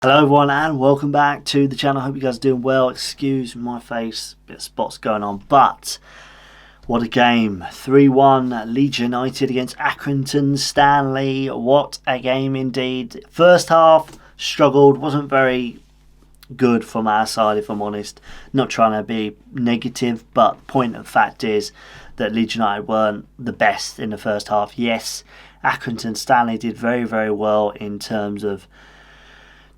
Hello everyone and welcome back to the channel. Hope you guys are doing well. Excuse my face, bit of spots going on, but what a game. 3-1 Leeds United against Accrington Stanley. What a game indeed. First half struggled, wasn't very good from our side if I'm honest. Not trying to be negative, but the point of fact is that Leeds United weren't the best in the first half. Yes, Accrington Stanley did very, very well in terms of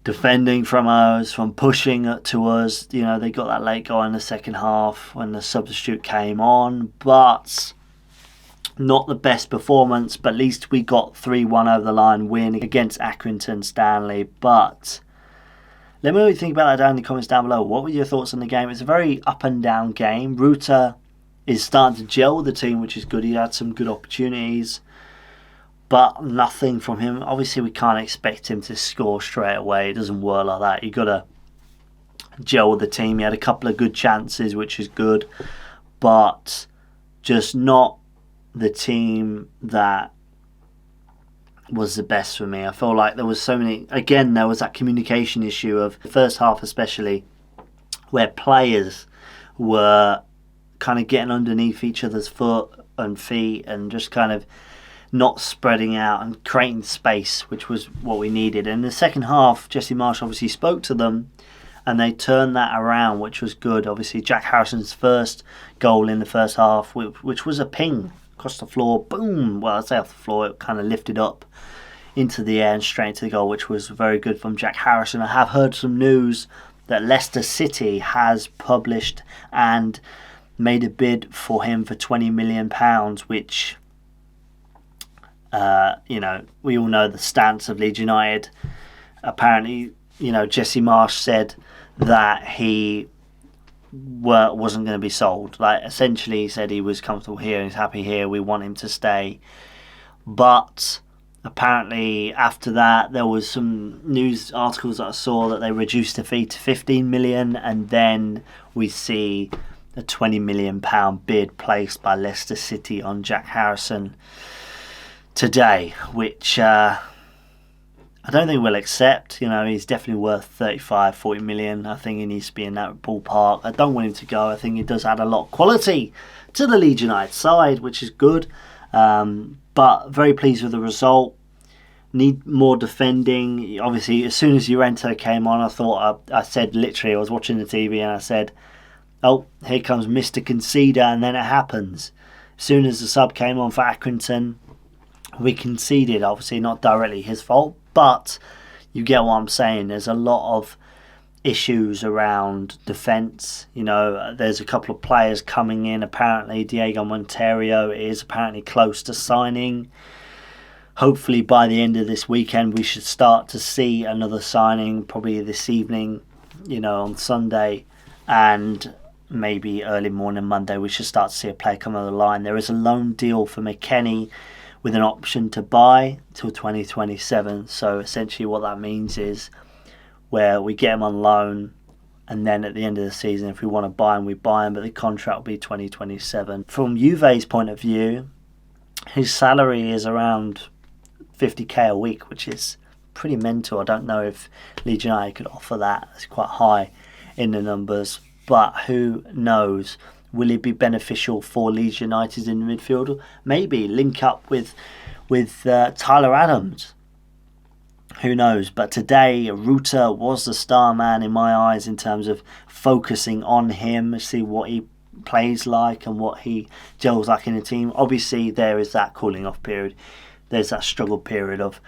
defending from us, from pushing it to us. You know, they got that late goal in the second half when the substitute came on, but not the best performance. But at least we got 3-1 over the line win against Accrington Stanley. But let me know what you think about that down in the comments down below. What were your thoughts on the game? It's a very up and down game. Ruta is starting to gel with the team, which is good. He had some good opportunities, but nothing from him. Obviously, we can't expect him to score straight away. It doesn't work like that. You've got to gel with the team. He had a couple of good chances, which is good, but just not the team that was the best for me. I feel like there was so many... Again, there was that communication issue of the first half especially, where players were kind of getting underneath each other's foot and feet and just kind of not spreading out and creating space, which was what we needed. In the second half, Jesse Marsch obviously spoke to them and they turned that around, which was good. Obviously, Jack Harrison's first goal in the first half, which was a ping across the floor, boom, well, I'd say off the floor, it kind of lifted up into the air and straight into the goal, which was very good from Jack Harrison. I have heard some news that Leicester City has published and made a bid for him for £20 million, which... you know, we all know the stance of Leeds United. Apparently, you know, Jesse Marsch said that he wasn't going to be sold. Like, essentially, he said he was comfortable here and he's happy here. We want him to stay. But apparently, after that, there was some news articles that I saw that they reduced the fee to 15 million, and then we see a £20 million bid placed by Leicester City on Jack Harrison today, which I don't think we'll accept. You know, he's definitely worth 35-40 million. I think he needs to be in that ballpark. I don't want him to go. I think he does add a lot of quality to the Leeds United side, which is good, but very pleased with the result. Need more defending. Obviously, as soon as Llorente came on, I thought, I said literally, I was watching the TV and I said, oh, here comes Mr. Conceder, and then it happens. As soon as the sub came on for Accrington, we conceded. Obviously not directly his fault, but you get what I'm saying. There's a lot of issues around defence. You know, there's a couple of players coming in. Apparently Diego Monteiro is apparently close to signing. Hopefully by the end of this weekend we should start to see another signing, probably this evening, you know, on Sunday, and maybe early morning Monday we should start to see a player come on the line. There is a loan deal for McKennie with an option to buy till 2027. So essentially what that means is where we get him on loan, and then at the end of the season, if we want to buy him, we buy him, but the contract will be 2027. From Juve's point of view, his salary is around 50k a week, which is pretty mental. I don't know if Leeds United could offer that. It's quite high in the numbers, but who knows? Will it be beneficial for Leeds United in the midfield? Maybe link up with Tyler Adams. Who knows? But today, Ruta was the star man in my eyes in terms of focusing on him, see what he plays like and what he gels like in the team. Obviously, there is that cooling off period. There's that struggle period of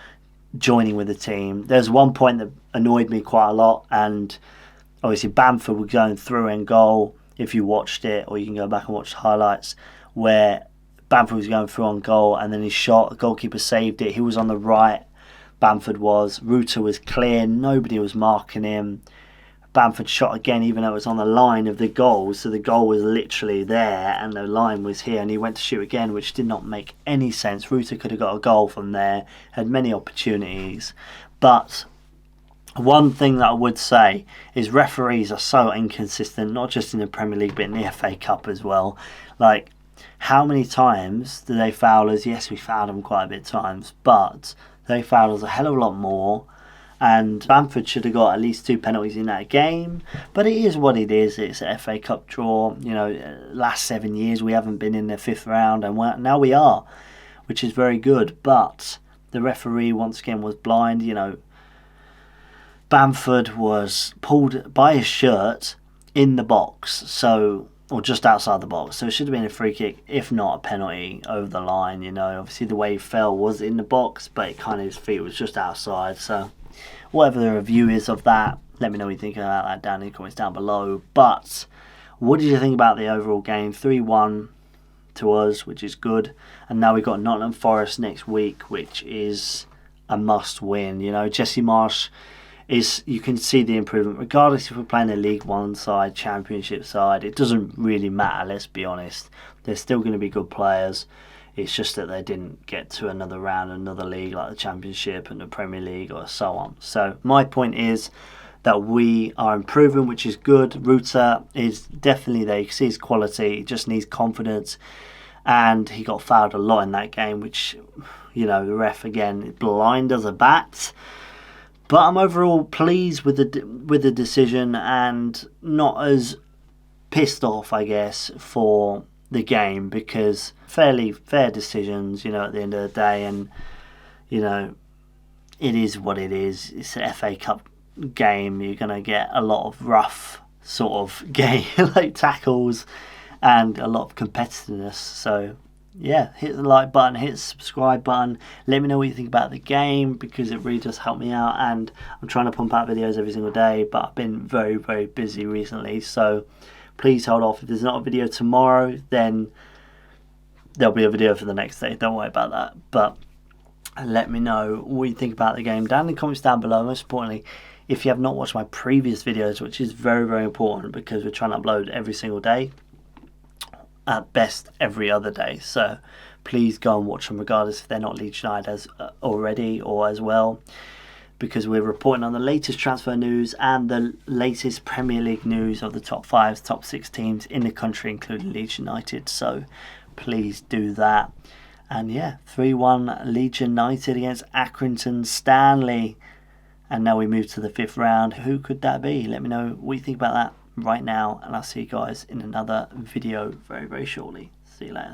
joining with the team. There's one point that annoyed me quite a lot, and obviously Bamford was going through in goal. If you watched it, or you can go back and watch the highlights, where Bamford was going through on goal and then he shot, the goalkeeper saved it. He was on the right, Bamford was. Ruta was clear, nobody was marking him. Bamford shot again, even though it was on the line of the goal, so the goal was literally there and the line was here, and he went to shoot again, which did not make any sense. Ruta could have got a goal from there, had many opportunities, but one thing that I would say is referees are so inconsistent, not just in the Premier League but in the FA Cup as well. Like, how many times do they foul us? Yes, we fouled them quite a bit of times, but they fouled us a hell of a lot more. And Bamford should have got at least 2 penalties in that game. But it is what it is. It's an FA Cup draw. You know, last 7 years we haven't been in the 5th round, and now we are, which is very good. But the referee once again was blind. You know, Bamford was pulled by his shirt in the box, or just outside the box. So it should have been a free kick, if not a penalty, over the line. You know, obviously the way he fell was in the box, but his feet was just outside. So whatever the review is of that, let me know what you think about that down in the comments down below. But what did you think about the overall game? 3-1 to us, which is good. And now we've got Nottingham Forest next week, which is a must win. You know, Jesse Marsch you can see the improvement. Regardless if we're playing a League One side, Championship side, it doesn't really matter, let's be honest. They're still going to be good players. It's just that they didn't get to another round, another league like the Championship and the Premier League or so on. So my point is that we are improving, which is good. Ruta is definitely there. You can see his quality. He just needs confidence. And he got fouled a lot in that game, which, you know, the ref, again, blind as a bat. But I'm overall pleased with the decision and not as pissed off, I guess, for the game, because fairly fair decisions, you know, at the end of the day. And, you know, it is what it is. It's an FA Cup game. You're going to get a lot of rough sort of game, like tackles, and a lot of competitiveness. So yeah, hit the like button, hit the subscribe button. Let me know what you think about the game, because it really does help me out. And I'm trying to pump out videos every single day, but I've been very, very busy recently. So please hold off. If there's not a video tomorrow, then there'll be a video for the next day. Don't worry about that. But let me know what you think about the game down in the comments down below. Most importantly, if you have not watched my previous videos, which is very, very important, because we're trying to upload every single day, at best every other day. So please go and watch them, regardless if they're not Leeds United as already or as well, because we're reporting on the latest transfer news and the latest Premier League news of the top 5, top 6 teams in the country, including Leeds United. So please do that. And yeah, 3-1 Leeds United against Accrington Stanley. And now we move to the 5th round. Who could that be? Let me know what you think about that right now. And I'll see you guys in another video very, very shortly. See you later.